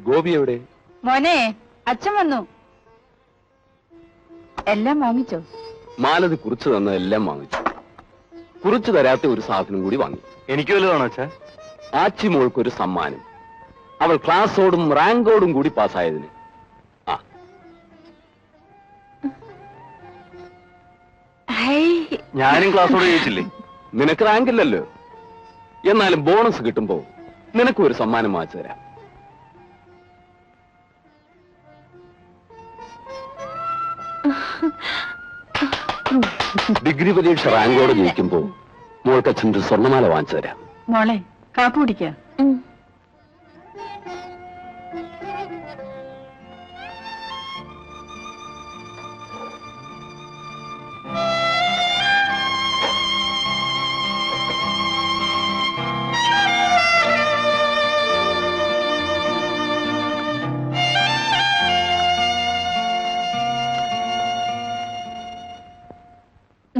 ഗോപി എവിടെ? മോനെ, അച്ഛൻ വന്നു. എല്ലാം വാങ്ങിച്ചോ? മാലതി കുറിച്ച് തന്നതെല്ലാം വാങ്ങിച്ചു. കുറിച്ചു തരാത്ത ഒരു സാധനം കൂടി വാങ്ങി. എനിക്ക് വല്ലതാണോ അച്ഛാ? ആച്ചി മോൾക്കൊരു സമ്മാനം. അവൾ ക്ലാസ്സോടും റാങ്കോടും കൂടി പാസ്സായതിന്. ആ, ഞാനും ക്ലാസ്സോട് ജയിച്ചില്ലേ? നിനക്ക് റാങ്ക് ഇല്ലല്ലോ. എന്നാലും ബോണസ് കിട്ടുമ്പോ നിനക്കും ഒരു സമ്മാനം വാങ്ങിച്ചു തരാം. ഡിഗ്രി പരീക്ഷ റാങ്കോടെ ജയിക്കുമ്പോ മോൾക്ക് അച്ഛൻ ഒരു സ്വർണ്ണമാല വാങ്ങിച്ചു തരാം. മോളെ, കാപ്പി കുടിക്ക.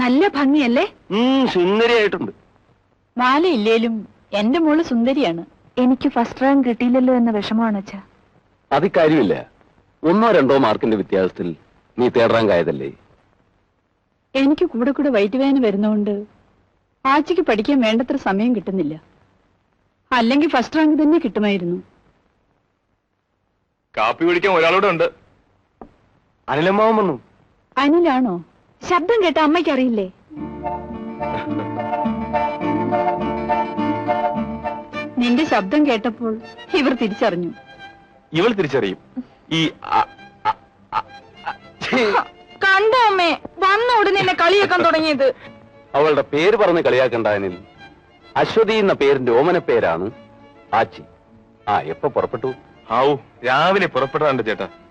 നല്ല ഭംഗിയല്ലേ? സുന്ദരിയായിട്ടുണ്ട്. മാല ഇല്ലേലും എന്റെ മോള് സുന്ദരിയാണ്. എനിക്ക് ഫസ്റ്റ് റാങ്ക് കിട്ടിയില്ലല്ലോ എന്ന വിഷമമാണ് അച്ഛാ. അത് കാര്യമില്ല. 1-2 മാർക്കിന്റെ വ്യത്യാസത്തിൽ നീ തേർഡ് റാങ്ക് ആയതല്ലേ. എനിക്ക് കൂടെ കൂടെ വയറ്റുവേദന വരുന്നോണ്ട് ആച്ചിക്ക് പഠിക്കാൻ വേണ്ടത്ര സമയം കിട്ടുന്നില്ല. അല്ലെങ്കിൽ ഫസ്റ്റ് റാങ്ക് തന്നെ കിട്ടുമായിരുന്നു. കാപ്പി കുടിക്കാൻ ഒരാളോടെ ഉണ്ട്. അനിലമ്മാവൻ വന്നു. അനിലാണോ? ശബ്ദം കേട്ട അമ്മയ്ക്ക് അറിയില്ലേ? നിന്റെ ശബ്ദം കേട്ടപ്പോൾ ഇവർ തിരിച്ചറിഞ്ഞു. ഇവൾ തിരിച്ചറിയും. ഈ കണ്ടോ അമ്മേ, വന്ന ഉടനെ എന്നെ കളിയാക്കാൻ തുടങ്ങിയത്. അവളുടെ പേര് പറഞ്ഞ് കളിയാക്കണ്ടാനിൽ അശ്വതി എന്ന പേരിന്റെ ഓമന പേരാണ് ആച്ചി. ആ, എപ്പോ പുറപ്പെട്ടു? ആവൂ, രാവിലെ പുറപ്പെടാണ്ട് ചേട്ടാ.